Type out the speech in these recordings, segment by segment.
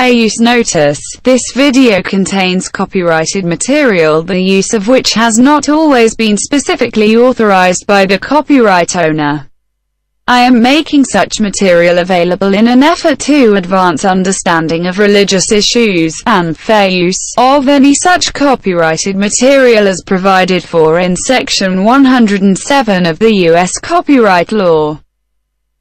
Fair use notice. This video contains copyrighted material, the use of which has not always been specifically authorized by the copyright owner. I am making such material available in an effort to advance understanding of religious issues, and fair use of any such copyrighted material as provided for in Section 107 of the U.S. copyright law.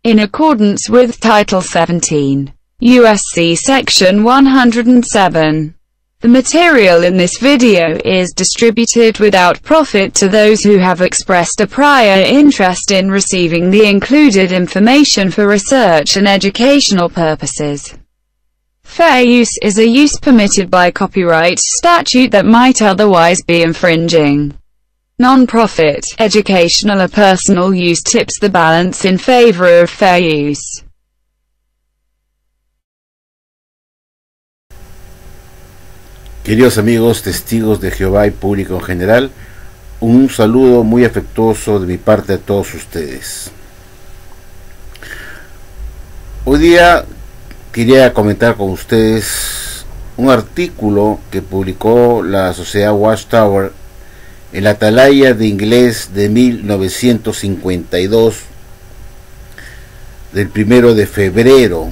In accordance with Title 17, U.S.C. Section 107. The material in this video is distributed without profit to those who have expressed a prior interest in receiving the included information for research and educational purposes. Fair use is a use permitted by copyright statute that might otherwise be infringing. Non-profit, educational or personal use tips the balance in favor of fair use. Queridos amigos, testigos de Jehová y público en general, un saludo muy afectuoso de mi parte a todos ustedes. Hoy día quería comentar con ustedes un artículo que publicó la Sociedad Watchtower en la Atalaya de Inglés de 1952, del 1 de febrero.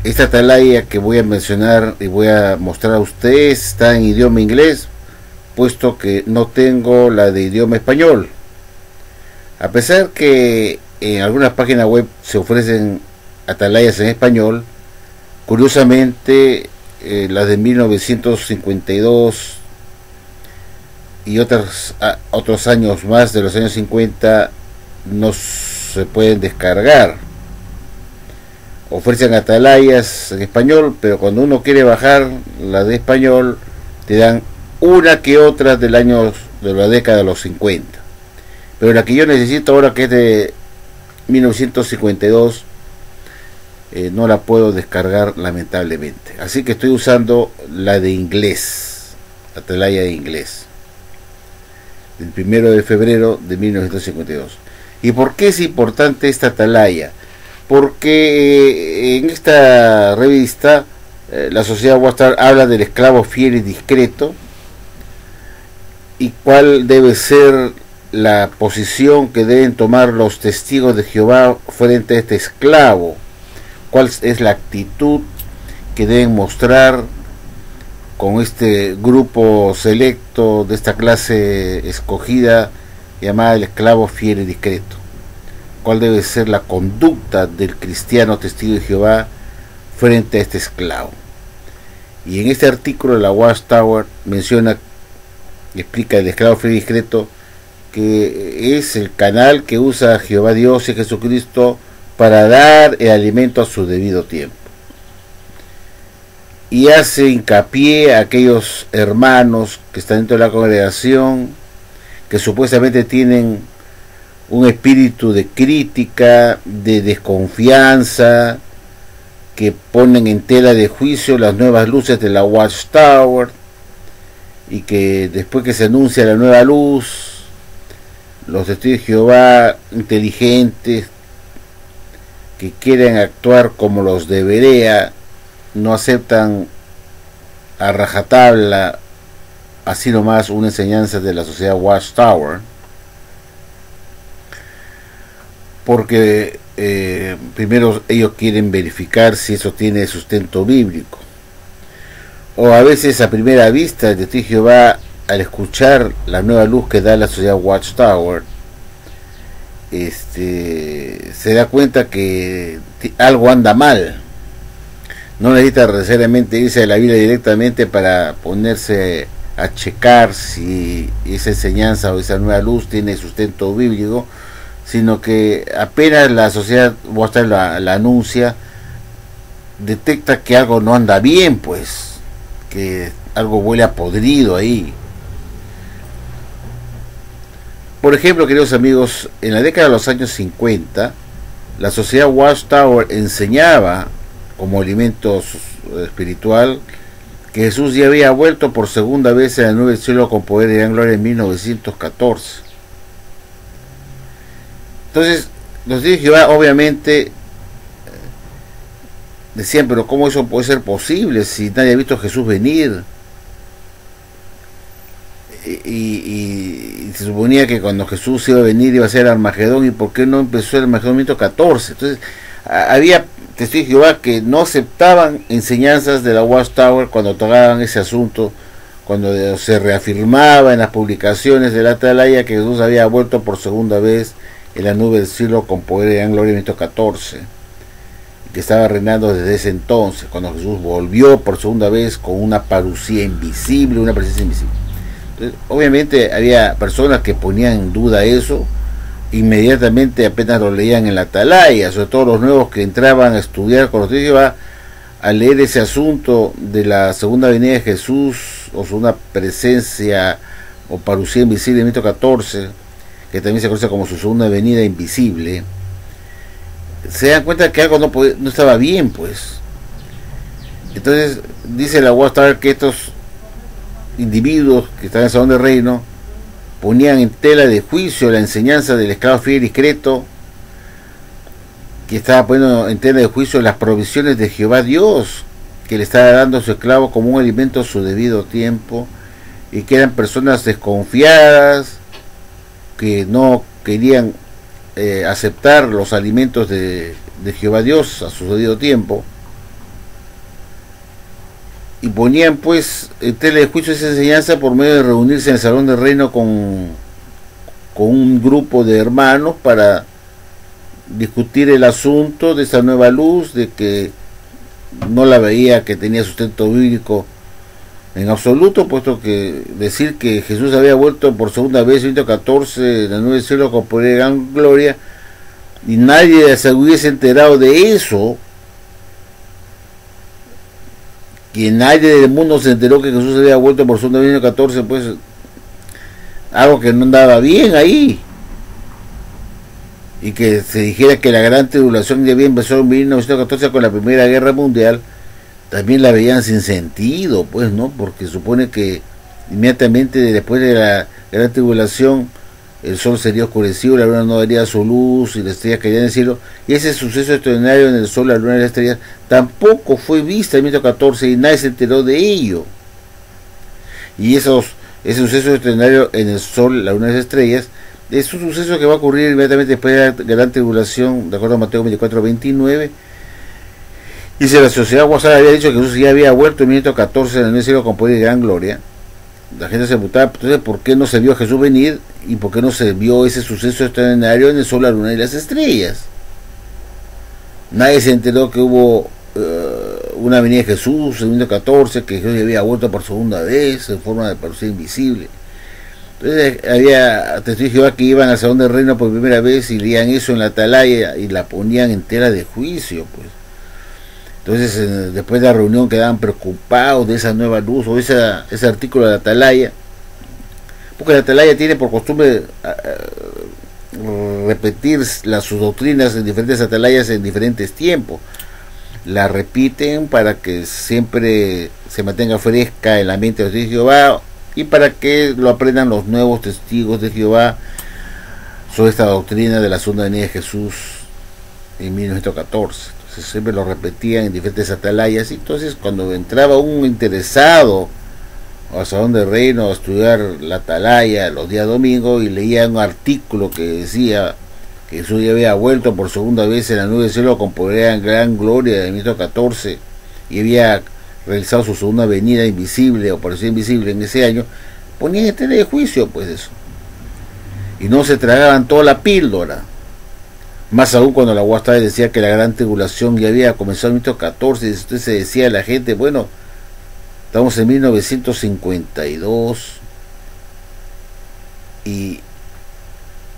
Esta atalaya que voy a mencionar y voy a mostrar a ustedes está en idioma inglés, puesto que no tengo la de idioma español. A pesar que en algunas páginas web se ofrecen atalayas en español, curiosamente las de 1952 y otros años más de los años 50 no se pueden descargar. Ofrecen atalayas en español, pero cuando uno quiere bajar la de español, te dan una que otra de la década de los 50. Pero la que yo necesito ahora, que es de 1952, no la puedo descargar lamentablemente. Así que estoy usando la de inglés, atalaya de inglés, del 1 de febrero de 1952. ¿Y por qué es importante esta atalaya? Porque en esta revista la Sociedad Watchtower habla del esclavo fiel y discreto, y cuál debe ser la posición que deben tomar los testigos de Jehová frente a este esclavo, cuál es la actitud que deben mostrar con este grupo selecto de esta clase escogida llamada el esclavo fiel y discreto. Cuál debe ser la conducta del cristiano testigo de Jehová frente a este esclavo. Y en este artículo de la Watchtower menciona y explica el esclavo fiel y discreto, que es el canal que usa Jehová Dios y Jesucristo para dar el alimento a su debido tiempo. Y hace hincapié a aquellos hermanos que están dentro de la congregación, que supuestamente tienen un espíritu de crítica, de desconfianza, que ponen en tela de juicio las nuevas luces de la Watchtower, y que después que se anuncia la nueva luz, los testigos de Jehová inteligentes, que quieren actuar como los de Berea, no aceptan a rajatabla así nomás una enseñanza de la Sociedad Watchtower, porque primero ellos quieren verificar si eso tiene sustento bíblico, o a veces a primera vista el testigo de Jehová, al escuchar la nueva luz que da la Sociedad Watchtower, se da cuenta que algo anda mal. No necesita necesariamente irse a la Biblia directamente para ponerse a checar si esa enseñanza o esa nueva luz tiene sustento bíblico, sino que apenas la Sociedad Watchtower la anuncia, detecta que algo no anda bien, pues, que algo huele a podrido ahí. Por ejemplo, queridos amigos, en la década de los años 50, la Sociedad Watchtower enseñaba como alimento espiritual que Jesús ya había vuelto por segunda vez en el nuevo cielo con poder y gran gloria en 1914. Entonces, los testigos de Jehová obviamente decían, pero ¿cómo eso puede ser posible si nadie ha visto a Jesús venir? Y se suponía que cuando Jesús iba a venir iba a ser Armagedón, y ¿por qué no empezó el Armagedón 14? Entonces había testigos de Jehová que no aceptaban enseñanzas de la Watchtower cuando tocaban ese asunto, cuando se reafirmaba en las publicaciones de la Atalaya que Jesús había vuelto por segunda vez en la nube del cielo con poder y gran gloria en 14, que estaba reinando desde ese entonces, cuando Jesús volvió por segunda vez con una parucía invisible, una presencia invisible. Entonces, obviamente había personas que ponían en duda eso, inmediatamente apenas lo leían en la Atalaya, sobre todo los nuevos que entraban a estudiar con los testigos de Jehová, a leer ese asunto de la segunda venida de Jesús, o una presencia o parucía invisible en 14, que también se conoce como su segunda venida invisible, se dan cuenta que algo no estaba bien, pues. Entonces dice la Watchtower que estos individuos que están en el salón de reino ponían en tela de juicio la enseñanza del esclavo fiel y discreto, que estaba poniendo en tela de juicio las provisiones de Jehová Dios, que le estaba dando a su esclavo como un alimento a su debido tiempo, y que eran personas desconfiadas, que no querían aceptar los alimentos de Jehová Dios a su debido tiempo, y ponían pues en tela de juicio esa enseñanza por medio de reunirse en el salón del reino con un grupo de hermanos para discutir el asunto de esa nueva luz, de que no la veía que tenía sustento bíblico en absoluto, puesto que decir que Jesús había vuelto por segunda vez en 14 en la nube del cielo con poder y gran gloria, y nadie se hubiese enterado de eso, que nadie del mundo se enteró que Jesús había vuelto por segunda vez en 14, pues algo que no andaba bien ahí. Y que se dijera que la gran tribulación ya había empezado en 1914 con la Primera Guerra Mundial, también la veían sin sentido, pues, ¿no? Porque supone que inmediatamente después de la gran tribulación el sol sería oscurecido, la luna no daría su luz y las estrellas caerían en el cielo, y ese suceso extraordinario en el sol, la luna y las estrellas tampoco fue vista en 1914 y nadie se enteró de ello. Y ese suceso extraordinario en el sol, la luna y las estrellas es un suceso que va a ocurrir inmediatamente después de la gran tribulación, de acuerdo a Mateo 24:29. Y si la sociedad Watchtower había dicho que Jesús ya había vuelto en 1914 en el cielo con poder y gran gloria, la gente se preguntaba, entonces, ¿por qué no se vio a Jesús venir? ¿Y por qué no se vio ese suceso extraordinario en el sol, la luna y las estrellas? Nadie se enteró que hubo una venida de Jesús en 1914, que Jesús ya había vuelto por segunda vez en forma de parucía invisible. Entonces había testigos de Jehová que iban al salón del reino por primera vez y leían eso en la Atalaya y la ponían en tela de juicio, pues. Entonces después de la reunión quedaban preocupados de esa nueva luz o ese artículo de la Atalaya, porque la Atalaya tiene por costumbre repetir sus doctrinas en diferentes atalayas en diferentes tiempos. La repiten para que siempre se mantenga fresca en la mente de los testigos de Jehová y para que lo aprendan los nuevos testigos de Jehová sobre esta doctrina de la segunda venida de Jesús en 1914. Entonces siempre lo repetían en diferentes atalayas, y entonces cuando entraba un interesado al salón del reino a estudiar la Atalaya los días domingos y leía un artículo que decía que Jesús ya había vuelto por segunda vez en la nube del cielo con poder en gran gloria de 1914 y había realizado su segunda venida invisible o parecía invisible en ese año, ponían en tela de juicio pues eso, y no se tragaban toda la píldora. Más aún cuando la Watchtower decía que la gran tribulación ya había comenzado en 1914, y entonces se decía a la gente, bueno, estamos en 1952 y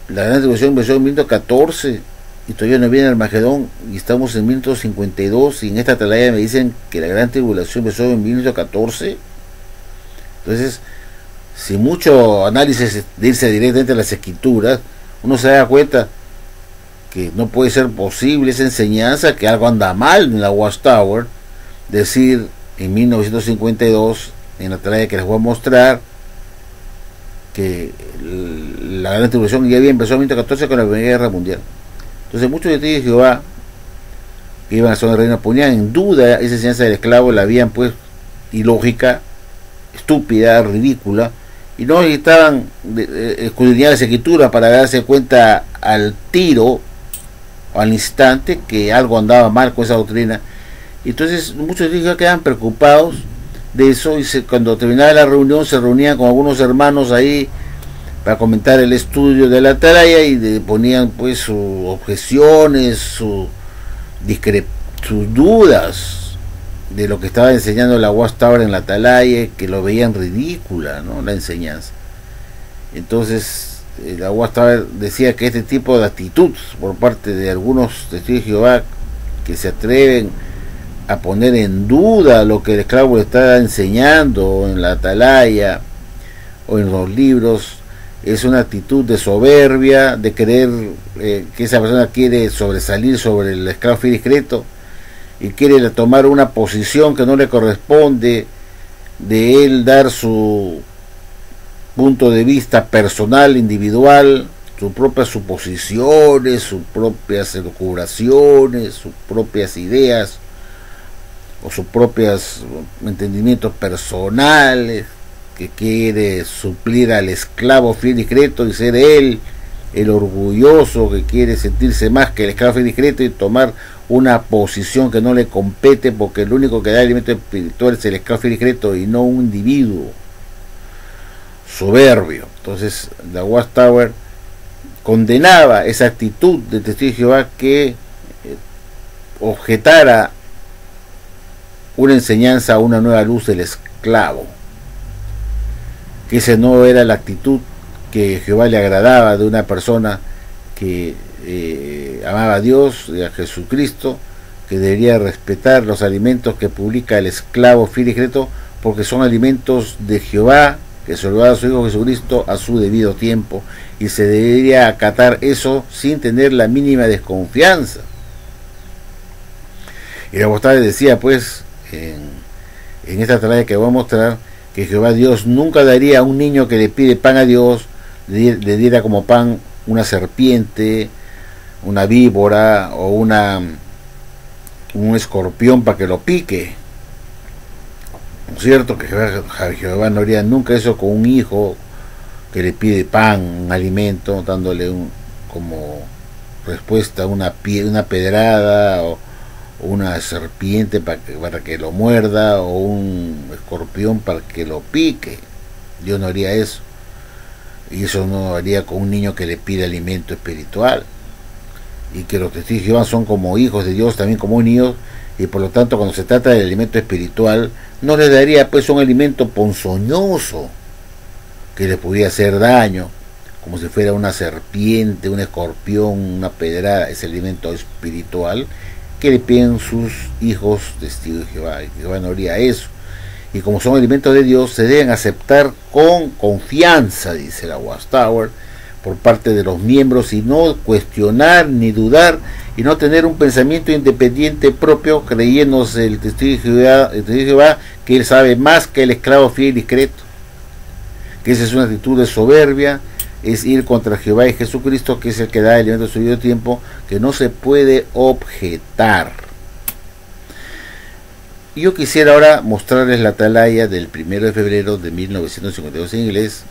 la gran tribulación empezó en 1914 y todavía no viene el Armagedón y estamos en 1952 y en esta atalaya me dicen que la gran tribulación empezó en 1914. Entonces, sin mucho análisis de irse directamente a las escrituras, uno se da cuenta que no puede ser posible esa enseñanza, que algo anda mal en la Watchtower, decir en 1952, en la atalaya que les voy a mostrar, que la gran tribulación ya había empezado en 1914 con la Primera Guerra Mundial. Entonces muchos testigos de Jehová que iban a la zona del reino ponían en duda esa enseñanza del esclavo, la habían pues ilógica, estúpida, ridícula, y no necesitaban escudriñar las escrituras para darse cuenta al tiro, al instante, que algo andaba mal con esa doctrina. Entonces muchos hijos quedaban preocupados de eso, y cuando terminaba la reunión se reunían con algunos hermanos ahí para comentar el estudio de la atalaya, y ponían pues sus objeciones, sus dudas de lo que estaba enseñando la Watchtower en la atalaya, que lo veían ridícula, ¿no?, la enseñanza. Entonces la Watchtower decía que este tipo de actitud por parte de algunos testigos de Jehová que se atreven a poner en duda lo que el esclavo le está enseñando en la atalaya o en los libros, es una actitud de soberbia, de creer que esa persona quiere sobresalir sobre el esclavo fiel y discreto, y quiere tomar una posición que no le corresponde, de él dar su punto de vista personal, individual, sus propias suposiciones, sus propias elucubraciones, sus propias ideas o sus propios entendimientos personales, que quiere suplir al esclavo fiel y discreto y ser él el orgulloso que quiere sentirse más que el esclavo fiel y discreto y tomar una posición que no le compete, porque el único que da alimento espiritual es el esclavo fiel y discreto y no un individuo soberbio. Entonces la Watchtower condenaba esa actitud de testigo de Jehová que objetara una enseñanza a una nueva luz del esclavo, que esa no era la actitud que Jehová le agradaba de una persona que amaba a Dios y a Jesucristo, que debería respetar los alimentos que publica el esclavo fiel y discreto, porque son alimentos de Jehová, que se lo da a su Hijo Jesucristo a su debido tiempo, y se debería acatar eso sin tener la mínima desconfianza. Y la Watchtower decía pues en esta atalaya que voy a mostrar, que Jehová Dios nunca daría a un niño que le pide pan a Dios, le diera como pan una serpiente, una víbora o un escorpión para que lo pique. ¿No es cierto? Que Jehová no haría nunca eso con un hijo que le pide pan, un alimento, dándole como respuesta una pedrada o una serpiente para que lo muerda, o un escorpión para que lo pique. Dios no haría eso, y eso no haría con un niño que le pide alimento espiritual. Y que los testigos de Jehová son como hijos de Dios, también como niños, y por lo tanto cuando se trata del alimento espiritual no les daría pues un alimento ponzoñoso que les pudiera hacer daño, como si fuera una serpiente, un escorpión, una pedrada. Ese alimento espiritual que le piden sus hijos testigos de Jehová, y Jehová no haría eso. Y como son alimentos de Dios, se deben aceptar con confianza, dice la Watchtower, por parte de los miembros, y no cuestionar ni dudar, y no tener un pensamiento independiente propio, creyéndose el testigo de Jehová que él sabe más que el esclavo fiel y discreto. Que esa es una actitud de soberbia, es ir contra Jehová y Jesucristo, que es el que da el alimento de su debido tiempo, que no se puede objetar. Yo quisiera ahora mostrarles la atalaya del 1 de febrero de 1952 en inglés,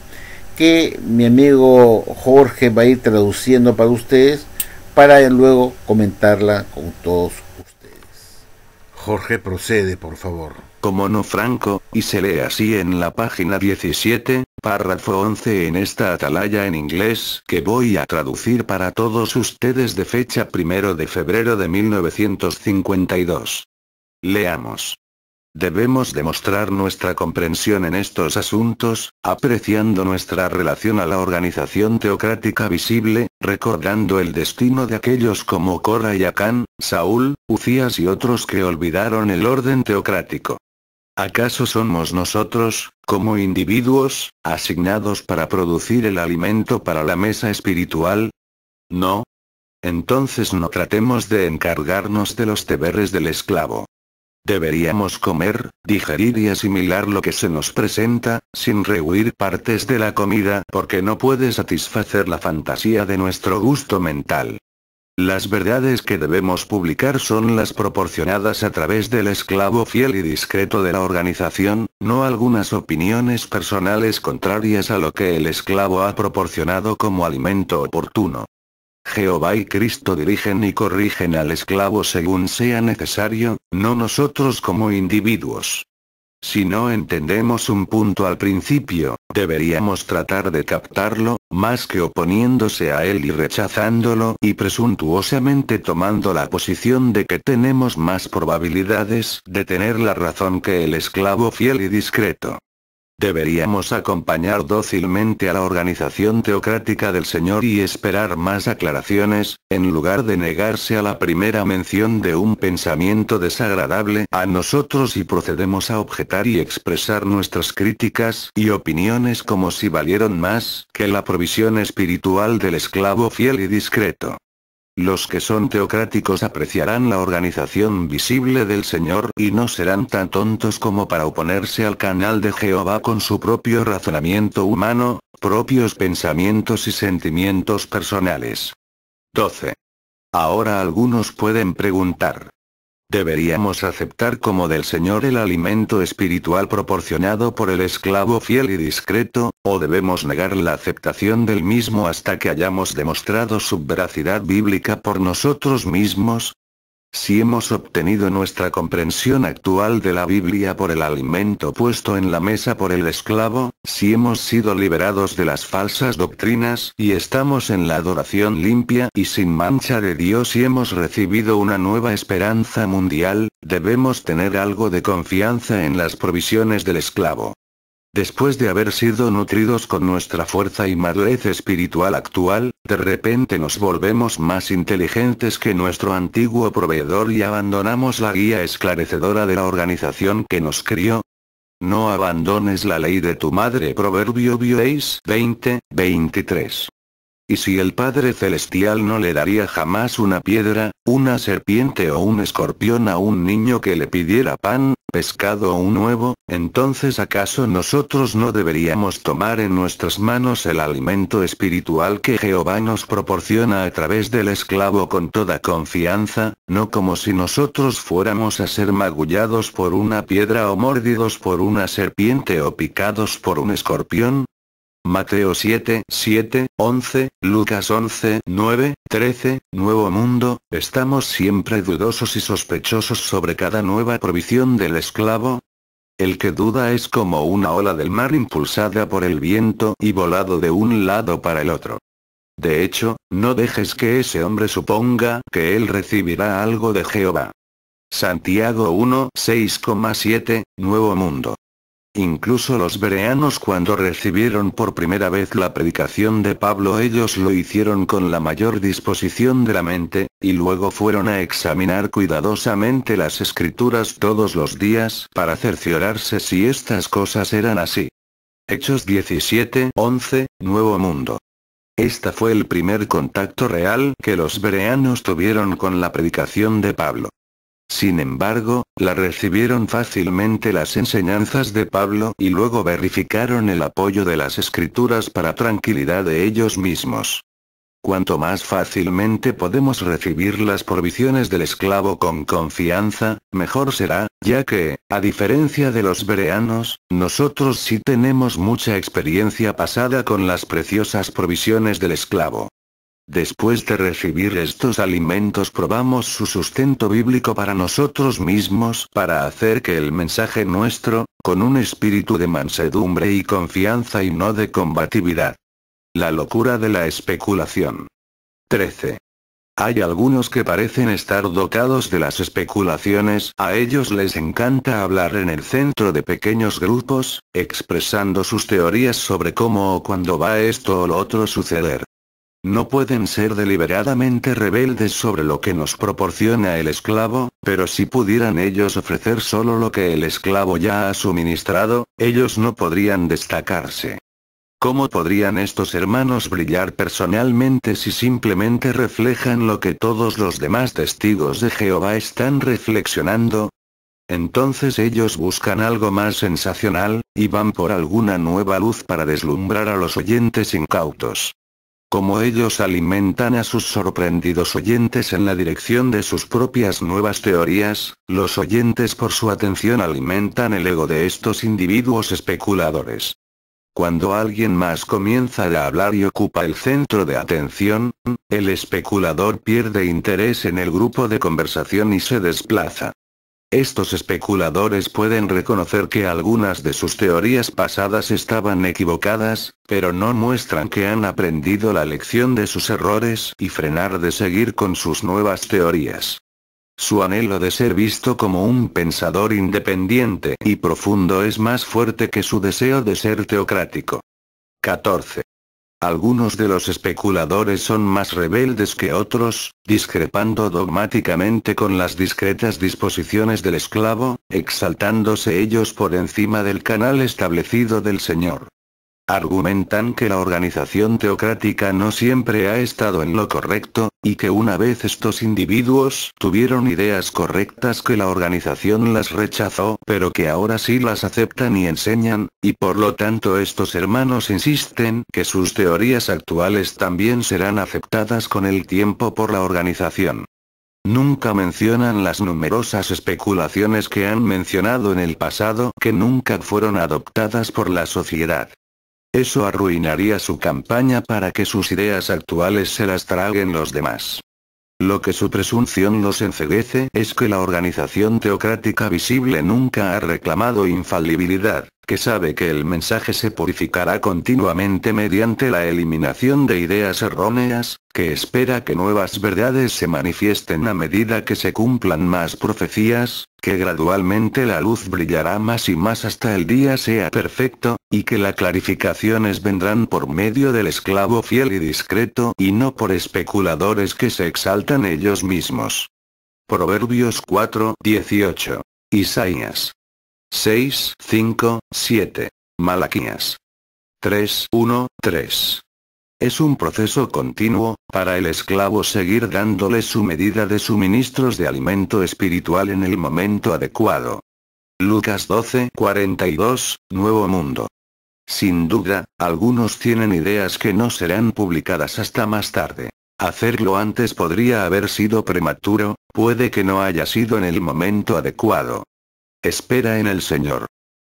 que mi amigo Jorge va a ir traduciendo para ustedes, para luego comentarla con todos ustedes. Jorge, procede, por favor. Como no, Franco, y se lee así en la página 17, párrafo 11 en esta atalaya en inglés que voy a traducir para todos ustedes de fecha 1 de febrero de 1952. Leamos. Debemos demostrar nuestra comprensión en estos asuntos, apreciando nuestra relación a la organización teocrática visible, recordando el destino de aquellos como Cora y Acán, Saúl, Ucías y otros que olvidaron el orden teocrático. ¿Acaso somos nosotros, como individuos, asignados para producir el alimento para la mesa espiritual? ¿No? Entonces no tratemos de encargarnos de los deberes del esclavo. Deberíamos comer, digerir y asimilar lo que se nos presenta, sin rehuir partes de la comida porque no puede satisfacer la fantasía de nuestro gusto mental. Las verdades que debemos publicar son las proporcionadas a través del esclavo fiel y discreto de la organización, no algunas opiniones personales contrarias a lo que el esclavo ha proporcionado como alimento oportuno. Jehová y Cristo dirigen y corrigen al esclavo según sea necesario, no nosotros como individuos. Si no entendemos un punto al principio, deberíamos tratar de captarlo, más que oponiéndose a él y rechazándolo y presuntuosamente tomando la posición de que tenemos más probabilidades de tener la razón que el esclavo fiel y discreto. Deberíamos acompañar dócilmente a la organización teocrática del Señor y esperar más aclaraciones, en lugar de negarse a la primera mención de un pensamiento desagradable a nosotros y procedemos a objetar y expresar nuestras críticas y opiniones como si valieran más que la provisión espiritual del esclavo fiel y discreto. Los que son teocráticos apreciarán la organización visible del Señor y no serán tan tontos como para oponerse al canal de Jehová con su propio razonamiento humano, propios pensamientos y sentimientos personales. 12. Ahora algunos pueden preguntar. ¿Deberíamos aceptar como del Señor el alimento espiritual proporcionado por el esclavo fiel y discreto, o debemos negar la aceptación del mismo hasta que hayamos demostrado su veracidad bíblica por nosotros mismos? Si hemos obtenido nuestra comprensión actual de la Biblia por el alimento puesto en la mesa por el esclavo, si hemos sido liberados de las falsas doctrinas y estamos en la adoración limpia y sin mancha de Dios y hemos recibido una nueva esperanza mundial, debemos tener algo de confianza en las provisiones del esclavo. Después de haber sido nutridos con nuestra fuerza y madurez espiritual actual, de repente nos volvemos más inteligentes que nuestro antiguo proveedor y abandonamos la guía esclarecedora de la organización que nos crió. No abandones la ley de tu madre. Proverbio 20:23. Y si el Padre Celestial no le daría jamás una piedra, una serpiente o un escorpión a un niño que le pidiera pan, pescado o un huevo, entonces ¿acaso nosotros no deberíamos tomar en nuestras manos el alimento espiritual que Jehová nos proporciona a través del esclavo con toda confianza, no como si nosotros fuéramos a ser magullados por una piedra o mordidos por una serpiente o picados por un escorpión? Mateo 7:11, Lucas 11:9-13, Nuevo Mundo, estamos siempre dudosos y sospechosos sobre cada nueva provisión del esclavo. El que duda es como una ola del mar impulsada por el viento y volado de un lado para el otro. De hecho, no dejes que ese hombre suponga que él recibirá algo de Jehová. Santiago 1:6,7, Nuevo Mundo. Incluso los bereanos cuando recibieron por primera vez la predicación de Pablo ellos lo hicieron con la mayor disposición de la mente, y luego fueron a examinar cuidadosamente las escrituras todos los días para cerciorarse si estas cosas eran así. Hechos 17:11, Nuevo Mundo. Este fue el primer contacto real que los bereanos tuvieron con la predicación de Pablo. Sin embargo, la recibieron fácilmente las enseñanzas de Pablo y luego verificaron el apoyo de las escrituras para tranquilidad de ellos mismos. Cuanto más fácilmente podemos recibir las provisiones del esclavo con confianza, mejor será, ya que, a diferencia de los bereanos, nosotros sí tenemos mucha experiencia pasada con las preciosas provisiones del esclavo. Después de recibir estos alimentos probamos su sustento bíblico para nosotros mismos para hacer que el mensaje nuestro, con un espíritu de mansedumbre y confianza y no de combatividad. La locura de la especulación. 13. Hay algunos que parecen estar dotados de las especulaciones, a ellos les encanta hablar en el centro de pequeños grupos, expresando sus teorías sobre cómo o cuándo va esto o lo otro suceder. No pueden ser deliberadamente rebeldes sobre lo que nos proporciona el esclavo, pero si pudieran ellos ofrecer solo lo que el esclavo ya ha suministrado, ellos no podrían destacarse. ¿Cómo podrían estos hermanos brillar personalmente si simplemente reflejan lo que todos los demás testigos de Jehová están reflexionando? Entonces ellos buscan algo más sensacional, y van por alguna nueva luz para deslumbrar a los oyentes incautos. Como ellos alimentan a sus sorprendidos oyentes en la dirección de sus propias nuevas teorías, los oyentes por su atención alimentan el ego de estos individuos especuladores. Cuando alguien más comienza a hablar y ocupa el centro de atención, el especulador pierde interés en el grupo de conversación y se desplaza. Estos especuladores pueden reconocer que algunas de sus teorías pasadas estaban equivocadas, pero no muestran que han aprendido la lección de sus errores y frenar de seguir con sus nuevas teorías. Su anhelo de ser visto como un pensador independiente y profundo es más fuerte que su deseo de ser teocrático. 14. Algunos de los especuladores son más rebeldes que otros, discrepando dogmáticamente con las discretas disposiciones del esclavo, exaltándose ellos por encima del canal establecido del Señor. Argumentan que la organización teocrática no siempre ha estado en lo correcto, y que una vez estos individuos tuvieron ideas correctas que la organización las rechazó, pero que ahora sí las aceptan y enseñan, y por lo tanto estos hermanos insisten que sus teorías actuales también serán aceptadas con el tiempo por la organización. Nunca mencionan las numerosas especulaciones que han mencionado en el pasado que nunca fueron adoptadas por la sociedad. Eso arruinaría su campaña para que sus ideas actuales se las traguen los demás. Lo que su presunción los enceguece es que la organización teocrática visible nunca ha reclamado infalibilidad, que sabe que el mensaje se purificará continuamente mediante la eliminación de ideas erróneas, que espera que nuevas verdades se manifiesten a medida que se cumplan más profecías, que gradualmente la luz brillará más y más hasta el día sea perfecto, y que las clarificaciones vendrán por medio del esclavo fiel y discreto y no por especuladores que se exaltan ellos mismos. Proverbios 4:18. Isaías 6:5-7. Malaquías 3:1-3. Es un proceso continuo, para el esclavo seguir dándole su medida de suministros de alimento espiritual en el momento adecuado. Lucas 12:42, Nuevo Mundo. Sin duda, algunos tienen ideas que no serán publicadas hasta más tarde. Hacerlo antes podría haber sido prematuro, puede que no haya sido en el momento adecuado. Espera en el Señor.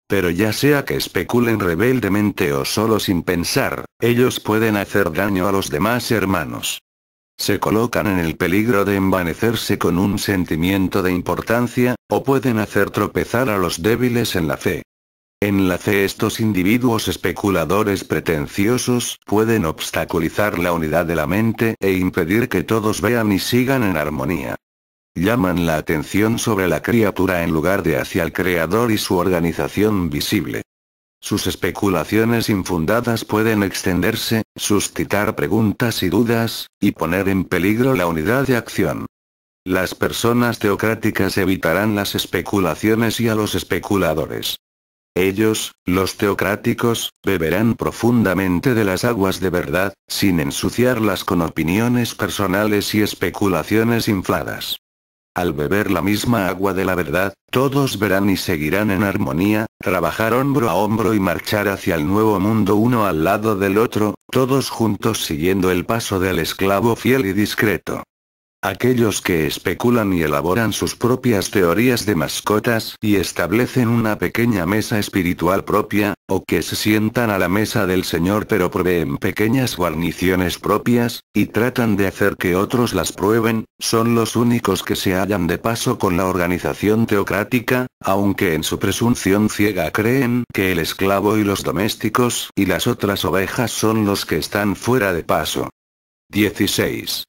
Pero ya sea que especulen rebeldemente o solo sin pensar, ellos pueden hacer daño a los demás hermanos. Se colocan en el peligro de envanecerse con un sentimiento de importancia, o pueden hacer tropezar a los débiles en la fe. En la fe estos individuos especuladores pretenciosos pueden obstaculizar la unidad de la mente e impedir que todos vean y sigan en armonía. Llaman la atención sobre la criatura en lugar de hacia el Creador y su organización visible. Sus especulaciones infundadas pueden extenderse, suscitar preguntas y dudas, y poner en peligro la unidad de acción. Las personas teocráticas evitarán las especulaciones y a los especuladores. Ellos, los teocráticos, beberán profundamente de las aguas de verdad, sin ensuciarlas con opiniones personales y especulaciones infladas. Al beber la misma agua de la verdad, todos verán y seguirán en armonía, trabajar hombro a hombro y marchar hacia el nuevo mundo uno al lado del otro, todos juntos siguiendo el paso del esclavo fiel y discreto. Aquellos que especulan y elaboran sus propias teorías de mascotas y establecen una pequeña mesa espiritual propia, o que se sientan a la mesa del Señor pero proveen pequeñas guarniciones propias, y tratan de hacer que otros las prueben, son los únicos que se hallan de paso con la organización teocrática, aunque en su presunción ciega creen que el esclavo y los domésticos y las otras ovejas son los que están fuera de paso. 16.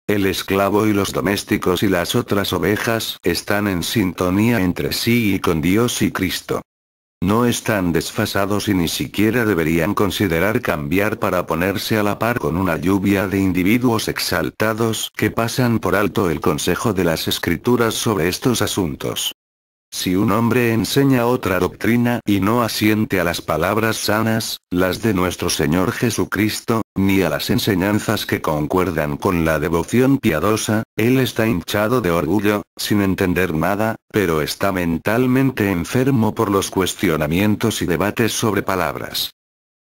El esclavo y los domésticos y las otras ovejas están en sintonía entre sí y con Dios y Cristo. No están desfasados y ni siquiera deberían considerar cambiar para ponerse a la par con una lluvia de individuos exaltados que pasan por alto el consejo de las Escrituras sobre estos asuntos. Si un hombre enseña otra doctrina y no asiente a las palabras sanas, las de nuestro Señor Jesucristo, ni a las enseñanzas que concuerdan con la devoción piadosa, él está hinchado de orgullo, sin entender nada, pero está mentalmente enfermo por los cuestionamientos y debates sobre palabras.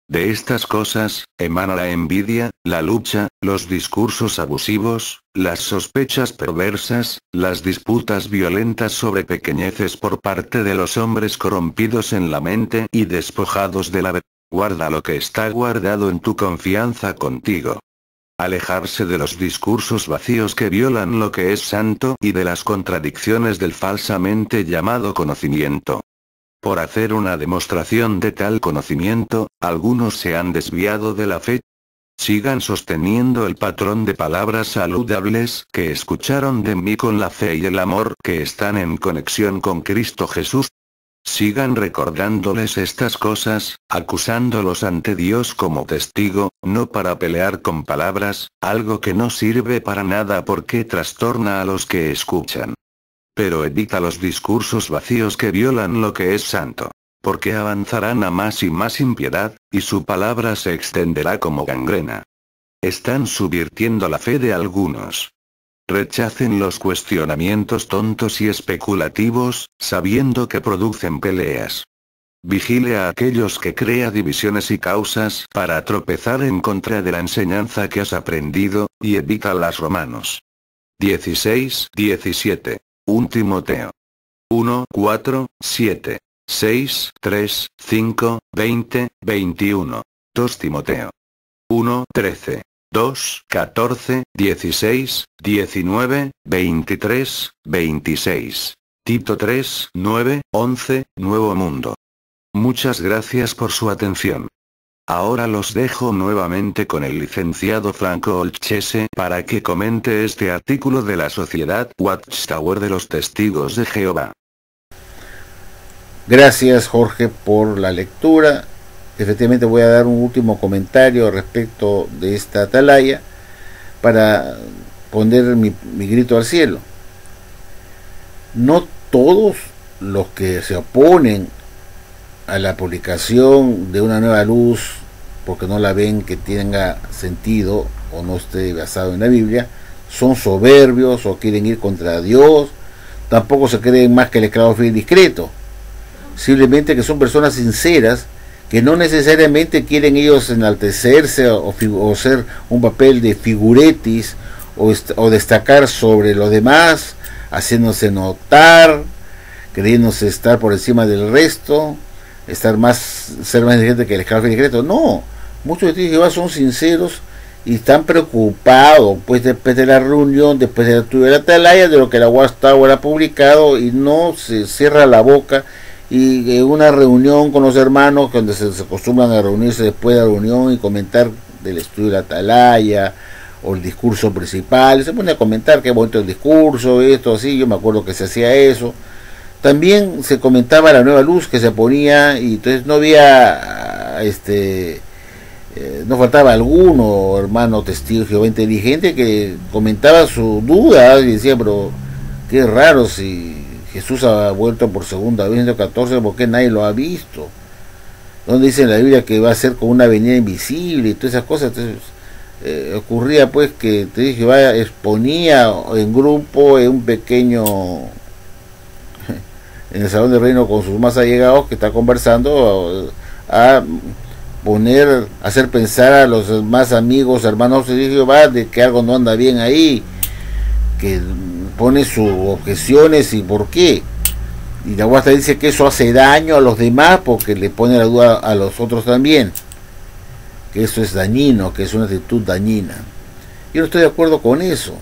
De estas cosas, emana la envidia, la lucha, los discursos abusivos, las sospechas perversas, las disputas violentas sobre pequeñeces por parte de los hombres corrompidos en la mente y despojados de la verdad. Guarda lo que está guardado en tu confianza contigo. Alejarse de los discursos vacíos que violan lo que es santo y de las contradicciones del falsamente llamado conocimiento. Por hacer una demostración de tal conocimiento, algunos se han desviado de la fe. Sigan sosteniendo el patrón de palabras saludables que escucharon de mí con la fe y el amor que están en conexión con Cristo Jesús. Sigan recordándoles estas cosas, acusándolos ante Dios como testigo, no para pelear con palabras, algo que no sirve para nada porque trastorna a los que escuchan. Pero evita los discursos vacíos que violan lo que es santo, porque avanzarán a más y más impiedad, y su palabra se extenderá como gangrena. Están subvirtiendo la fe de algunos. Rechacen los cuestionamientos tontos y especulativos, sabiendo que producen peleas. Vigile a aquellos que crea divisiones y causas para tropezar en contra de la enseñanza que has aprendido, y evita las Romanos 16:17. 1 Timoteo 1, 4, 7, 6, 3, 5, 20, 21. 2 Timoteo 1, 13. 2, 14, 16, 19, 23, 26. Tito 3, 9, 11, Nuevo Mundo. Muchas gracias por su atención. Ahora los dejo nuevamente con el licenciado Franco Olchese para que comente este artículo de la Sociedad Watchtower de los Testigos de Jehová. Gracias, Jorge, por la lectura. Efectivamente voy a dar un último comentario respecto de esta atalaya para poner mi grito al cielo. No todos los que se oponen a la publicación de una nueva luz porque no la ven que tenga sentido o no esté basado en la Biblia son soberbios o quieren ir contra Dios. Tampoco se creen más que el esclavo fiel y discreto, simplemente que son personas sinceras que no necesariamente quieren ellos enaltecerse o ser un papel de figuretis o destacar sobre los demás, haciéndose notar, creyéndose estar por encima del resto, ser más inteligente que el esclavo discreto. No, muchos de Jehová son sinceros y están preocupados, pues después de la reunión, después del estudio de la atalaya, de lo que la Watchtower ha publicado, y no se cierra la boca. Y en una reunión con los hermanos, donde se acostumbran a reunirse después de la reunión y comentar del estudio de la atalaya o el discurso principal, se pone a comentar qué bonito el discurso, esto así. Yo me acuerdo que se hacía eso. También se comentaba la nueva luz que se ponía, y entonces no había no faltaba alguno hermano testigo de Jehová inteligente que comentaba su duda y decía, pero qué raro, si Jesús ha vuelto por segunda vez en el 14, ¿por qué nadie lo ha visto? Donde dice en la Biblia que va a ser con una venida invisible y todas esas cosas. Entonces ocurría pues que Jehová exponía en grupo, en un pequeño, en el salón del reino con sus más allegados, que está conversando, a hacer pensar a los más amigos, hermanos de Jehová, de que algo no anda bien ahí, que pone sus objeciones y por qué. Y la Watchtower dice que eso hace daño a los demás porque le pone la duda a los otros también, que eso es dañino, que es una actitud dañina. Yo no estoy de acuerdo con eso,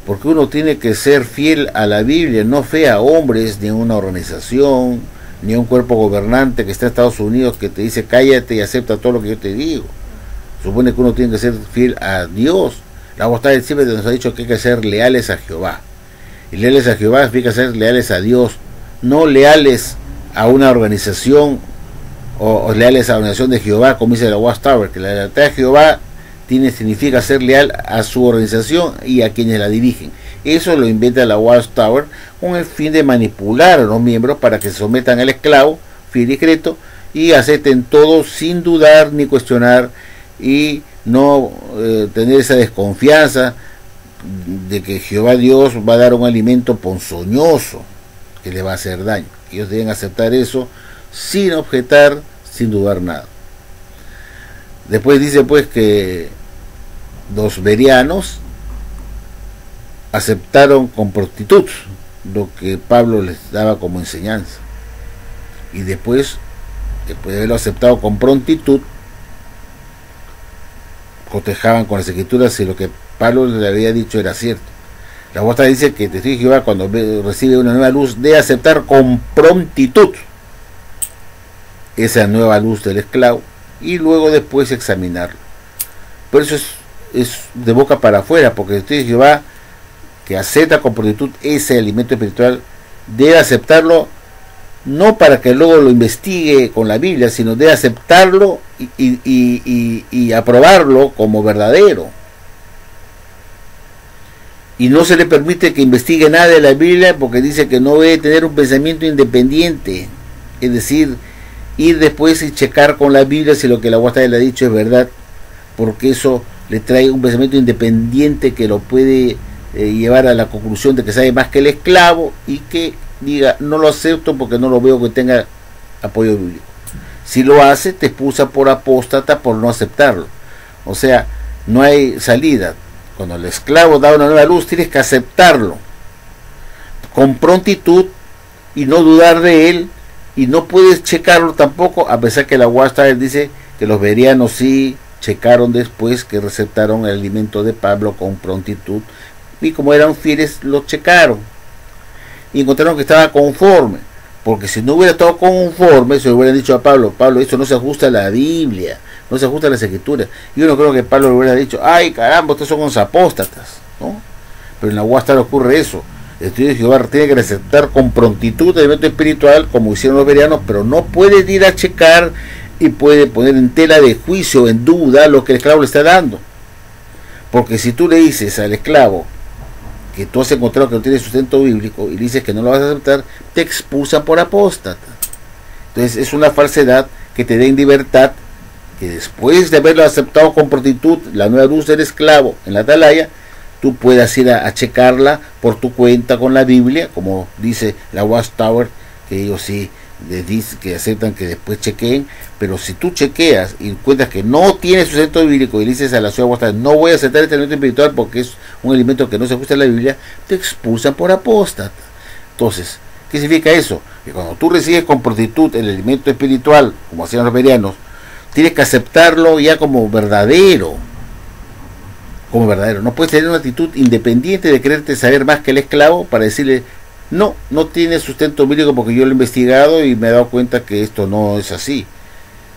porque uno tiene que ser fiel a la Biblia, no fe a hombres, ni a una organización, ni a un cuerpo gobernante que está en Estados Unidos que te dice cállate y acepta todo lo que yo te digo. Supone que uno tiene que ser fiel a Dios. La Watchtower siempre nos ha dicho que hay que ser leales a Jehová. Y leales a Jehová significa ser leales a Dios, no leales a una organización o leales a la organización de Jehová, como dice la Watchtower, que la lealtad a Jehová significa ser leal a su organización y a quienes la dirigen. Eso lo inventa la Watchtower con el fin de manipular a los miembros para que se sometan al esclavo fiel y discreto y acepten todo sin dudar ni cuestionar, y no tener esa desconfianza de que Jehová Dios va a dar un alimento ponzoñoso que le va a hacer daño. Ellos deben aceptar eso sin objetar, sin dudar nada. Después dice pues que los berianos aceptaron con prontitud lo que Pablo les daba como enseñanza, y después de haberlo aceptado con prontitud, cotejaban con las escrituras si lo que Pablo les había dicho era cierto. La otra dice que testigo de Jehová, cuando recibe una nueva luz, debe aceptar con prontitud esa nueva luz del esclavo y luego después examinarlo. Por eso es de boca para afuera, porque el testigo de Jehová que acepta con prontitud ese alimento espiritual debe aceptarlo no para que luego lo investigue con la Biblia, sino debe aceptarlo y aprobarlo como verdadero. Y no se le permite que investigue nada de la Biblia, porque dice que no debe tener un pensamiento independiente, es decir, ir después y checar con la Biblia si lo que la Guasta le ha dicho es verdad, porque eso le trae un pensamiento independiente que lo puede llevar a la conclusión de que sabe más que el esclavo y que diga no lo acepto porque no lo veo que tenga apoyo bíblico. Si lo hace, te expulsa por apóstata por no aceptarlo. O sea, no hay salida. Cuando el esclavo da una nueva luz, tienes que aceptarlo con prontitud y no dudar de él, y no puedes checarlo tampoco, a pesar que la Guasta dice que los berianos sí checaron después que recetaron el alimento de Pablo con prontitud, y como eran fieles lo checaron y encontraron que estaba conforme, porque si no hubiera estado conforme se le hubieran dicho a Pablo, esto no se ajusta a la Biblia, no se ajusta a las escrituras. Y yo no creo que Pablo le hubiera dicho, ay caramba, estos son unos apóstatas, ¿no? Pero en la Guasta le ocurre eso. El estudio de Jehová tiene que aceptar con prontitud el alimento espiritual, como hicieron los berianos, pero no puede ir a checar y puede poner en tela de juicio, en duda, lo que el esclavo le está dando. Porque si tú le dices al esclavo que tú has encontrado que no tiene sustento bíblico y dices que no lo vas a aceptar, te expulsan por apóstata. Entonces es una falsedad que te den libertad, que después de haberlo aceptado con prontitud, la nueva luz del esclavo en la atalaya, tú puedas ir a checarla por tu cuenta con la Biblia, como dice la Watchtower, que ellos sí les dicen que aceptan que después chequeen. Pero si tú chequeas y encuentras que no tiene sustento bíblico y le dices a la ciudad Watchtower, no voy a aceptar este alimento espiritual porque es un alimento que no se ajusta a la Biblia, te expulsan por apóstata. Entonces, ¿qué significa eso? Que cuando tú recibes con prontitud el alimento espiritual, como hacían los berianos, tienes que aceptarlo ya como verdadero. Como verdadero. No puedes tener una actitud independiente de quererte saber más que el esclavo para decirle, no tiene sustento bíblico porque yo lo he investigado y me he dado cuenta que esto no es así.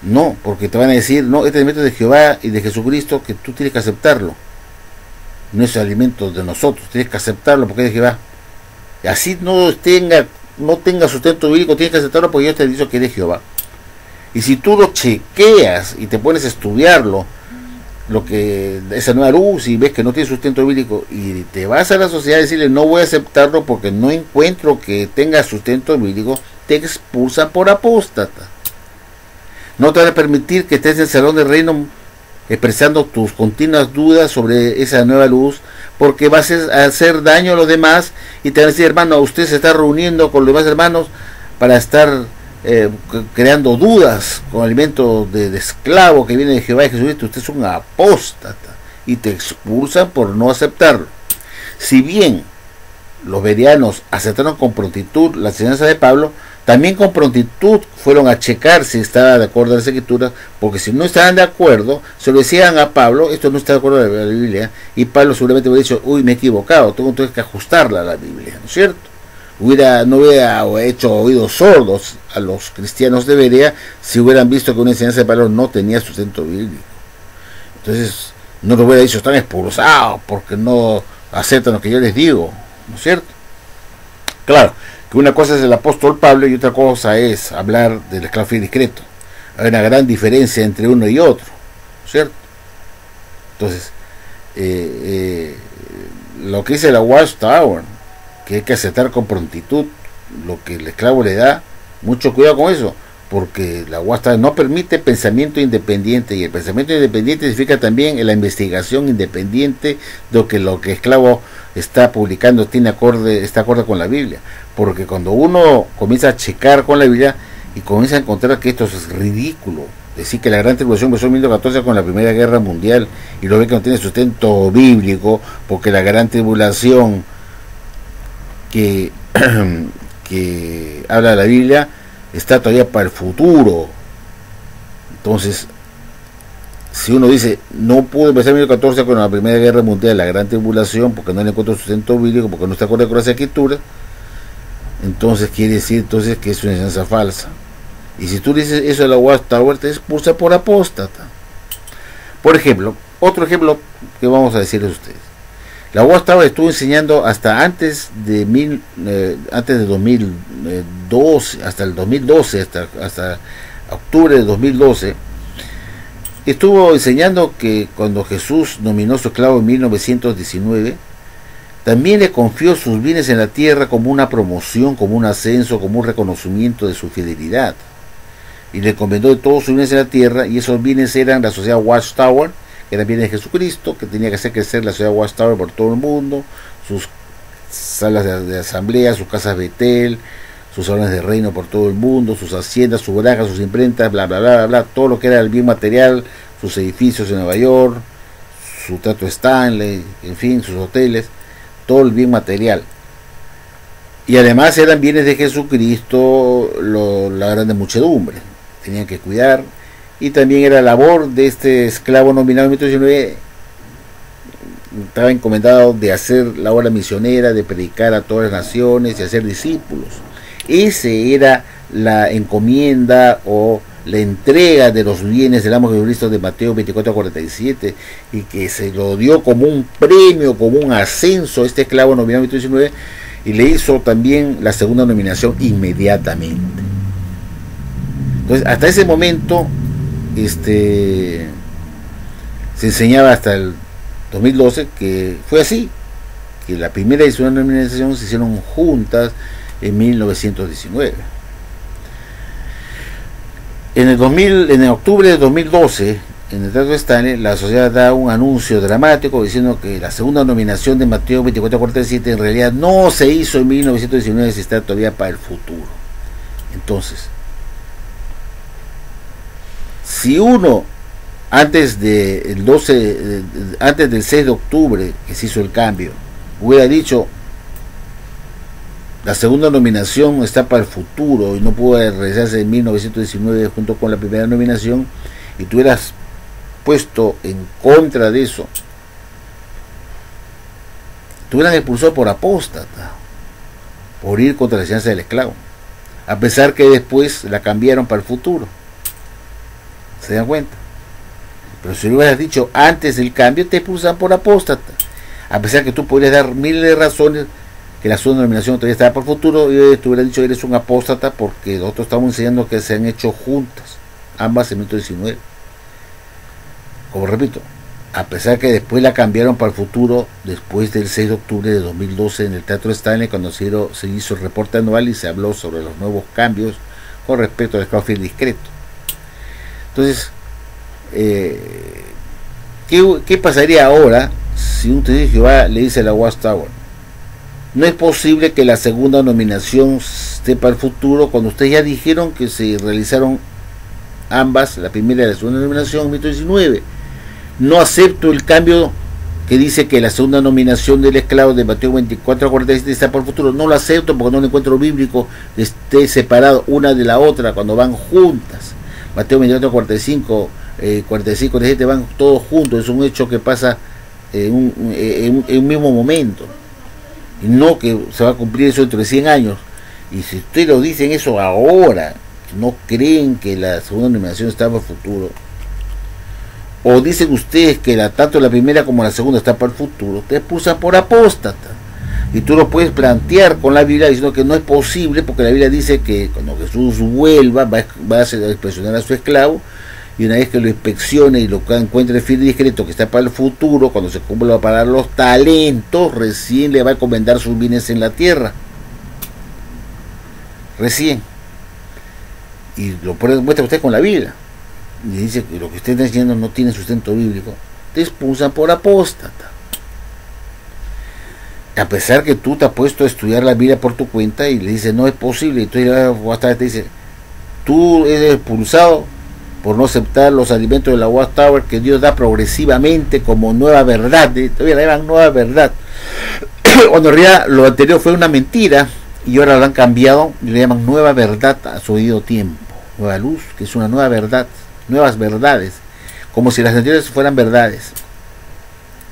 No, porque te van a decir, no, este alimento es de Jehová y de Jesucristo, que tú tienes que aceptarlo. No es alimento de nosotros, tienes que aceptarlo porque es de Jehová. Y así no tenga sustento bíblico, tienes que aceptarlo porque yo te he dicho que es de Jehová. Y si tú lo chequeas y te pones a estudiarlo, lo que esa nueva luz, y ves que no tiene sustento bíblico y te vas a la sociedad a decirle no voy a aceptarlo porque no encuentro que tenga sustento bíblico, te expulsan por apóstata. No te van a permitir que estés en el salón del reino expresando tus continuas dudas sobre esa nueva luz, porque vas a hacer daño a los demás y te van a decir, hermano, usted se está reuniendo con los demás hermanos para estar creando dudas con alimento de esclavo que viene de Jehová y Jesucristo. Usted es un apóstata y te expulsan por no aceptarlo. Si bien los berianos aceptaron con prontitud la enseñanza de Pablo, también con prontitud fueron a checar si estaba de acuerdo a las escrituras, porque si no estaban de acuerdo, se lo decían a Pablo, esto no está de acuerdo a la Biblia, y Pablo seguramente hubiera dicho, uy, me he equivocado, tengo que ajustarla a la Biblia, ¿no es cierto? No hubiera hecho oídos sordos a los cristianos de Berea si hubieran visto que una enseñanza de Pablo no tenía sustento bíblico. Entonces no lo hubiera dicho, están expulsados porque no aceptan lo que yo les digo, ¿no es cierto? Claro, que una cosa es el apóstol Pablo y otra cosa es hablar del esclavo fiel y discreto. Hay una gran diferencia entre uno y otro, ¿no es cierto? Entonces, lo que dice la Watchtower, que hay que aceptar con prontitud lo que el esclavo le da, mucho cuidado con eso, porque la Watchtower no permite pensamiento independiente, y el pensamiento independiente significa también la investigación independiente de lo que el esclavo está publicando está acorde con la Biblia, porque cuando uno comienza a checar con la Biblia, y comienza a encontrar que esto es ridículo. Decir que la gran tribulación empezó en 1914 con la Primera Guerra Mundial, y lo ve que no tiene sustento bíblico, porque la gran tribulación que habla de la Biblia está todavía para el futuro. Entonces, si uno dice no pudo empezar en 1914 con la Primera Guerra Mundial, la gran tribulación, porque no le encuentra sustento bíblico, porque no está acorde con las escrituras, entonces quiere decir entonces que es una enseñanza falsa. Y si tú dices eso de la Watchtower, te expulsa por apóstata. Por ejemplo, otro ejemplo que vamos a decirles a ustedes. La Watchtower estuvo enseñando hasta antes de 2012, hasta el 2012, hasta octubre de 2012, estuvo enseñando que cuando Jesús nominó a su esclavo en 1919, también le confió sus bienes en la tierra como una promoción, como un ascenso, como un reconocimiento de su fidelidad. Y le encomendó de todos sus bienes en la tierra, y esos bienes eran la sociedad Watchtower, que eran bienes de Jesucristo, que tenía que hacer crecer la sociedad Watchtower por todo el mundo, sus salas de asamblea, sus casas Betel, sus salones de reino por todo el mundo, sus haciendas, sus granjas, sus imprentas, bla bla bla bla, todo lo que era el bien material, sus edificios en Nueva York, su Teatro Stanley, en fin, sus hoteles, todo el bien material. Y además eran bienes de Jesucristo, la grande muchedumbre, tenían que cuidar. Y también era labor de este esclavo nominado en 1919, estaba encomendado de hacer la obra misionera, de predicar a todas las naciones y hacer discípulos. Ese era la encomienda o la entrega de los bienes del amo Jesucristo de Mateo 24:47, y que se lo dio como un premio, como un ascenso a este esclavo nominado en 1919, y le hizo también la segunda nominación inmediatamente. Entonces, hasta ese momento se enseñaba hasta el 2012 que fue así, que la primera y segunda nominación se hicieron juntas en 1919. En octubre de 2012, en el Teatro Stanley, la sociedad da un anuncio dramático diciendo que la segunda nominación de Mateo 24:47 en realidad no se hizo en 1919, se está todavía para el futuro. Entonces, si uno antes del 6 de octubre que se hizo el cambio hubiera dicho la segunda nominación está para el futuro y no pudo realizarse en 1919 junto con la primera nominación, y tú hubieras puesto en contra de eso, tú hubieras expulsado por apóstata, por ir contra la enseñanza del esclavo, a pesar que después la cambiaron para el futuro. ¿Se dan cuenta? Pero si lo hubieras dicho antes del cambio, te expulsan por apóstata, a pesar que tú podrías dar miles de razones que la segunda nominación todavía estaba por futuro, y te hubiera dicho eres un apóstata porque nosotros estamos enseñando que se han hecho juntas, ambas en 1919. Como repito, a pesar que después la cambiaron para el futuro, después del 6 de octubre de 2012 en el Teatro Stanley, cuando se hizo el reporte anual y se habló sobre los nuevos cambios con respecto al esclavo fiel discreto. Entonces, ¿qué pasaría ahora si un testigo de Jehová le dice a la Watchtower: no es posible que la segunda nominación esté para el futuro cuando ustedes ya dijeron que se realizaron ambas, la primera y la segunda nominación en 1919? No acepto el cambio que dice que la segunda nominación del esclavo de Mateo 24:47 está por el futuro. No lo acepto porque no lo encuentro bíblico, esté separado una de la otra cuando van juntas. Mateo 24:45, 47 van todos juntos. Es un hecho que pasa en un mismo momento, y no que se va a cumplir eso dentro de 100 años. Y si ustedes lo dicen eso ahora, no creen que la segunda nominación está para el futuro, o dicen ustedes que tanto la primera como la segunda está para el futuro, te expulsan por apóstata. Y tú lo puedes plantear con la Biblia diciendo que no es posible, porque la Biblia dice que cuando Jesús vuelva va a inspeccionar a su esclavo, y una vez que lo inspeccione y lo encuentre fiel y discreto que está para el futuro, cuando se cumpla a parar los talentos, recién le va a encomendar sus bienes en la tierra. Recién. Y lo muestra usted con la Biblia. Y dice que lo que usted está diciendo no tiene sustento bíblico. Te expulsan por apóstata. A pesar que tú te has puesto a estudiar la Biblia por tu cuenta y le dices no es posible, y tú hasta te dice tú eres expulsado por no aceptar los alimentos de la Watchtower que Dios da progresivamente como nueva verdad. Todavía la llaman nueva verdad, cuando en realidad lo anterior fue una mentira y ahora lo han cambiado y le llaman nueva verdad a su debido tiempo. Nueva luz, que es una nueva verdad, nuevas verdades, como si las anteriores fueran verdades.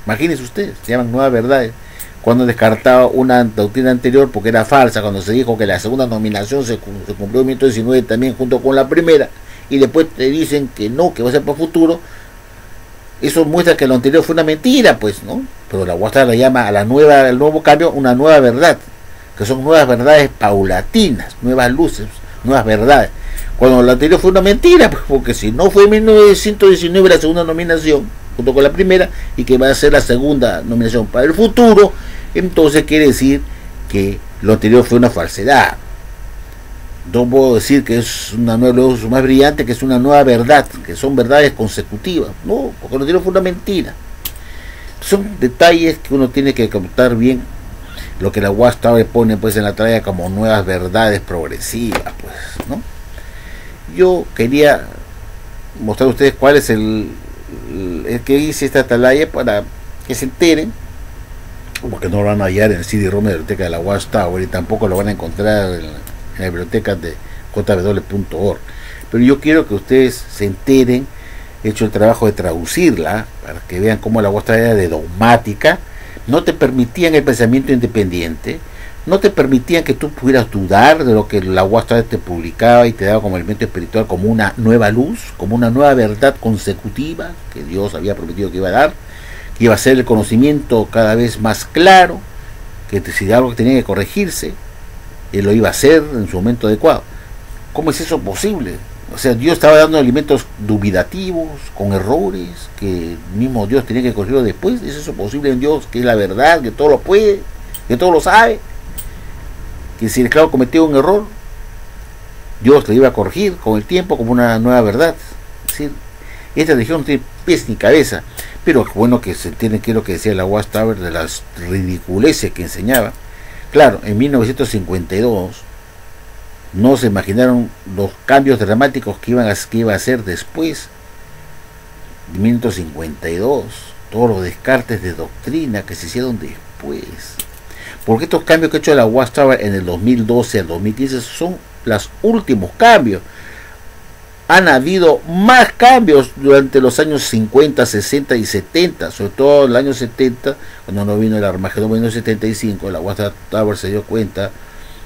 Imagínense ustedes, se llaman nuevas verdades, cuando descartaba una doctrina anterior porque era falsa, cuando se dijo que la segunda nominación se cumplió en 1919 también junto con la primera, y después te dicen que no, que va a ser para futuro. Eso muestra que lo anterior fue una mentira, pues, ¿no? Pero la Watchtower la llama a la nueva, al nuevo cambio, una nueva verdad, que son nuevas verdades paulatinas, nuevas luces, nuevas verdades. Cuando la anterior fue una mentira, pues, porque si no fue en 1919 la segunda nominación, junto con la primera, y que va a ser la segunda nominación para el futuro, entonces quiere decir que lo anterior fue una falsedad. No puedo decir que es una nueva luz más brillante, que es una nueva verdad, que son verdades consecutivas. No, porque lo anterior fue una mentira. Son detalles que uno tiene que captar bien. Lo que la Watchtower pone pues en la traya como nuevas verdades progresivas, pues, ¿no? Yo quería mostrar a ustedes cuál es el que hice esta atalaya para que se enteren, porque no lo van a hallar en el CD-ROM de la biblioteca de la Watchtower y tampoco lo van a encontrar en la biblioteca de jw.org. Pero yo quiero que ustedes se enteren. He hecho el trabajo de traducirla para que vean cómo la Watchtower era de dogmática, no te permitían el pensamiento independiente, no te permitían que tú pudieras dudar de lo que la Watchtower te publicaba y te daba como elemento espiritual, como una nueva luz, como una nueva verdad consecutiva que Dios había prometido que iba a dar, que iba a ser el conocimiento cada vez más claro, que si algo que tenía que corregirse, Él lo iba a hacer en su momento adecuado. ¿Cómo es eso posible? O sea, Dios estaba dando alimentos dubitativos, con errores, que el mismo Dios tenía que corregirlo después. ¿Es eso posible en Dios, que es la verdad, que todo lo puede, que todo lo sabe? Que si el esclavo cometió un error, Dios le iba a corregir con el tiempo como una nueva verdad. Es decir, esta religión no tiene pies ni cabeza. Pero es bueno que se entiende qué es lo que decía la Watchtower de las ridiculeces que enseñaba. Claro, en 1952 no se imaginaron los cambios dramáticos que iba a hacer después de 1952, todos los descartes de doctrina que se hicieron después. Porque estos cambios que ha hecho la Watchtower en el 2012 al 2015 son los últimos cambios. Han habido más cambios durante los años 50, 60 y 70, sobre todo en el año 70, cuando no vino el Armagedón en 1975, la Watchtower se dio cuenta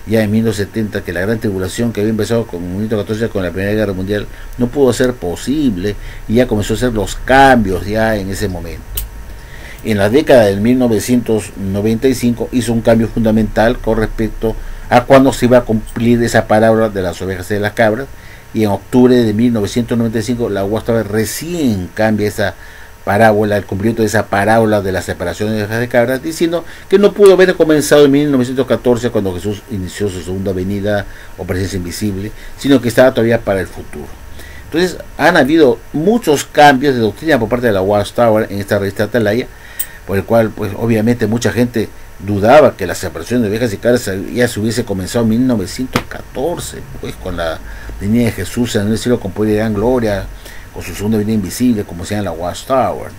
ya en 1970 que la gran tribulación que había empezado con 1914 con la Primera Guerra Mundial no pudo ser posible, y ya comenzó a hacer los cambios ya en ese momento. En la década del 1995 hizo un cambio fundamental con respecto a cuándo se iba a cumplir esa parábola de las ovejas y de las cabras, y en octubre de 1995 la Watchtower recién cambia esa parábola, el cumplimiento de esa parábola de la separación de ovejas de cabras, diciendo que no pudo haber comenzado en 1914 cuando Jesús inició su segunda venida o presencia invisible, sino que estaba todavía para el futuro. Entonces han habido muchos cambios de doctrina por parte de la Watchtower en esta revista Atalaya, por el cual pues obviamente mucha gente dudaba que la separación de ovejas y cabras ya se hubiese comenzado en 1914, pues con la venida de Jesús en el cielo con poder y gran gloria, con su segunda venida invisible, como se llama la Watchtower.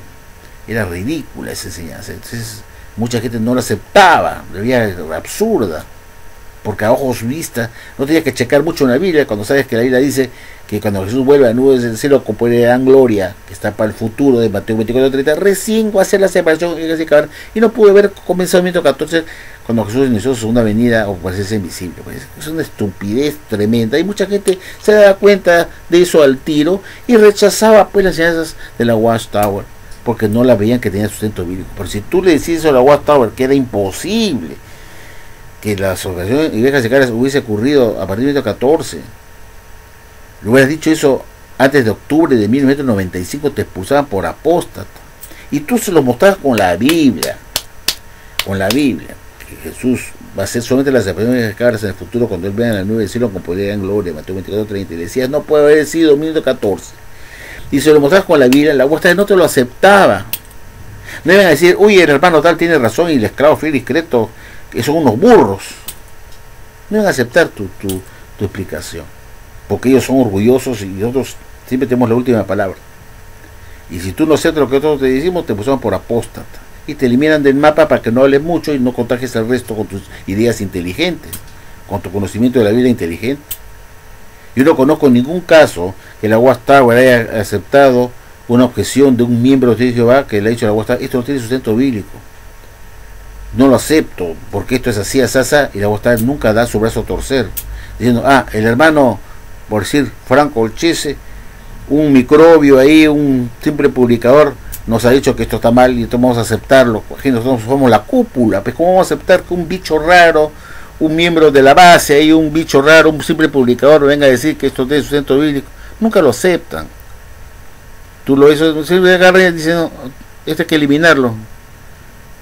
Era ridícula esa enseñanza. Entonces mucha gente no la aceptaba, la veía absurda, porque a ojos vistas no tenía que checar mucho en la Biblia, cuando sabes que la Biblia dice que cuando Jesús vuelve a nubes del cielo con poder y gran gloria, que está para el futuro de Mateo 24:30, recién va a hacer la separación y no pudo haber comenzado en 1914 cuando Jesús inició su segunda venida o presencia invisible. Pues es una estupidez tremenda, y mucha gente se da cuenta de eso al tiro y rechazaba pues las enseñanzas de la Watchtower porque no la veían que tenía sustento bíblico. Pero si tú le decís eso a la Watchtower, que era imposible que la asociación de ovejas y cabras hubiese ocurrido a partir de 1914, le hubieras dicho eso antes de octubre de 1995, te expulsaban por apóstata. Y tú se lo mostrabas con la Biblia, que Jesús va a ser solamente la separación de las cabras en el futuro cuando Él vea en la nube del cielo con poder en gloria, Mateo 24:30, y decías, no puede haber sido 1914. Y se lo mostrabas con la Biblia, la Watchtower no te lo aceptaba. No iban a decir, uy, el hermano tal tiene razón y el esclavo fiel y discreto, que son unos burros. No iban a aceptar tu explicación. porque ellos son orgullosos y nosotros siempre tenemos la última palabra. Y si tú no aceptas lo que nosotros te decimos, te pusamos por apóstata y te eliminan del mapa para que no hables mucho y no contagies al resto con tus ideas inteligentes, con tu conocimiento de la vida inteligente. Yo no conozco ningún caso que la Watchtower haya aceptado una objeción de un miembro de Jehová que le ha dicho a la Watchtower: esto no tiene sustento bíblico, no lo acepto porque esto es así, asasa, y la Watchtower nunca da su brazo a torcer diciendo: el hermano, por decir Franco Olchese, un microbio ahí, un simple publicador, nos ha dicho que esto está mal y entonces vamos a aceptarlo. Nosotros somos la cúpula, pues ¿cómo vamos a aceptar que un bicho raro, un miembro de la base, ahí un bicho raro, un simple publicador venga a decir que esto tiene sustento bíblico? Nunca lo aceptan. Tú lo hizo, siempre agarran diciendo: esto hay que eliminarlo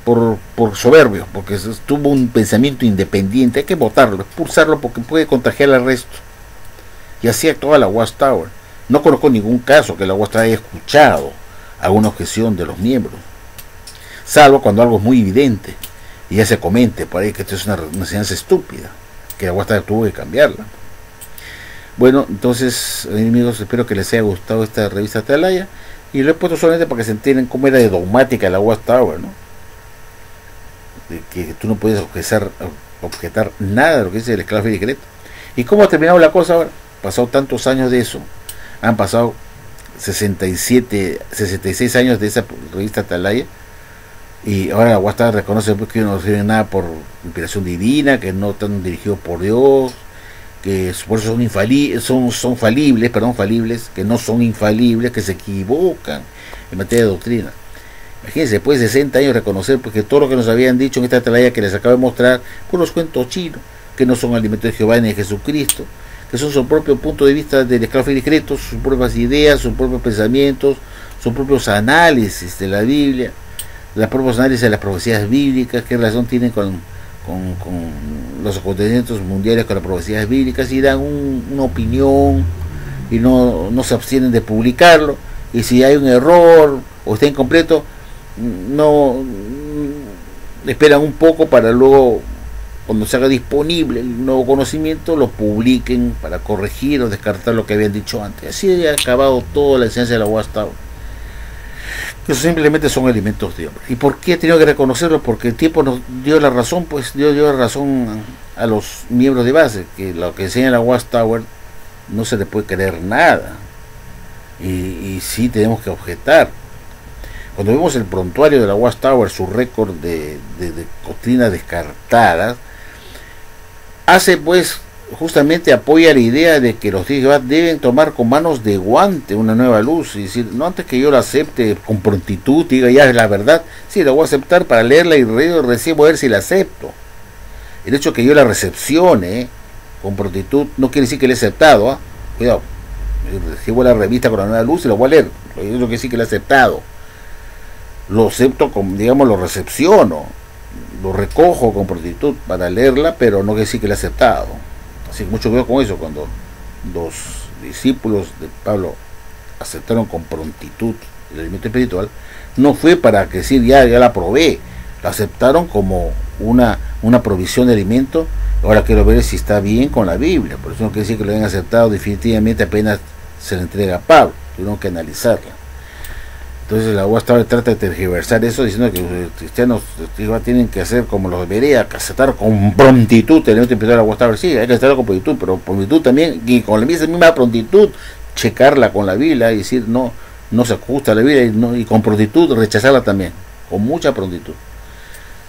por soberbio, porque tuvo un pensamiento independiente, hay que votarlo, expulsarlo porque puede contagiar al resto. Y así actúa la Watchtower. No conozco ningún caso que la Watchtower haya escuchado alguna objeción de los miembros, salvo cuando algo es muy evidente y ya se comente por ahí que esto es una enseñanza estúpida, que la Watchtower tuvo que cambiarla. Bueno, entonces, amigos, espero que les haya gustado esta revista Atalaya, y lo he puesto solamente para que se enteren cómo era de dogmática la Watchtower, ¿no? De que tú no puedes objetar nada de lo que dice el esclavo fiel y discreto. ¿Y cómo ha terminado la cosa ahora? Pasado tantos años de eso, han pasado 66 años de esa revista Atalaya, y ahora la Watchtower reconoce pues, que no sirven nada por inspiración divina, que no están dirigidos por Dios, que por eso son falibles, que no son infalibles, que se equivocan en materia de doctrina. Imagínense, después de 60 años reconocer porque todo lo que nos habían dicho en esta Atalaya que les acabo de mostrar, puros cuentos chinos, que no son alimentos de Jehová ni de Jesucristo, que son su propio punto de vista del esclavo fiel y discreto, sus propias ideas, sus propios pensamientos, sus propios análisis de la Biblia, los propios análisis de las profecías bíblicas, qué relación tienen con los acontecimientos mundiales con las profecías bíblicas, y dan una opinión y no se abstienen de publicarlo, y si hay un error o está incompleto, no esperan un poco para luego, cuando se haga disponible el nuevo conocimiento, lo publiquen para corregir o descartar lo que habían dicho antes. Así ha acabado toda la enseñanza de la Watchtower. Eso simplemente son elementos de hombre. ¿Y por qué he tenido que reconocerlo? Porque el tiempo nos dio la razón, pues dio la razón a los miembros de base, que lo que enseña la Watchtower no se le puede creer nada. Y sí tenemos que objetar. Cuando vemos el prontuario de la Watchtower, su récord de doctrinas descartadas, hace pues justamente apoya la idea de que los Jehová deben tomar con manos de guante una nueva luz, y decir, no antes que yo la acepte con prontitud, diga ya es la verdad, sí, la voy a aceptar para leerla y recién voy a ver si la acepto. El hecho que yo la recepcione con prontitud no quiere decir que la he aceptado, cuidado, recibo la revista con la nueva luz y la voy a leer, eso no quiere decir que la he aceptado. Lo acepto, digamos, lo recepciono, lo recojo con prontitud para leerla, pero no quiere decir que la he aceptado. Así que mucho cuidado con eso. Cuando los discípulos de Pablo aceptaron con prontitud el alimento espiritual, no fue para decir ya la probé, la aceptaron como una provisión de alimento. Ahora quiero ver si está bien con la Biblia. Por eso no quiere decir que lo hayan aceptado definitivamente apenas se le entrega a Pablo. Tuvieron que analizarla. Entonces la Watchtower trata de tergiversar eso, diciendo que los cristianos tienen que hacer como los debería, aceptar con prontitud el elemento espiritual de la Watchtower. Sí, hay que aceptarlo con prontitud, pero prontitud también, y con la misma prontitud, checarla con la Biblia y decir no se ajusta a la Biblia, y con prontitud rechazarla también, con mucha prontitud.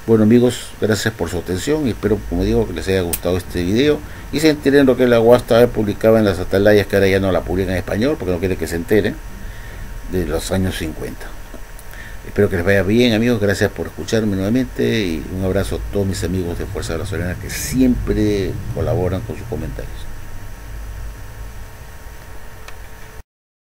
Bueno amigos, gracias por su atención y espero, como digo, que les haya gustado este video y se enteren lo que la Watchtower publicaba en las Atalayas, que ahora ya no la publican en español porque no quiere que se enteren, de los años 50. Espero que les vaya bien amigos, gracias por escucharme nuevamente y un abrazo a todos mis amigos de Fuerza de la Soberana que siempre colaboran con sus comentarios.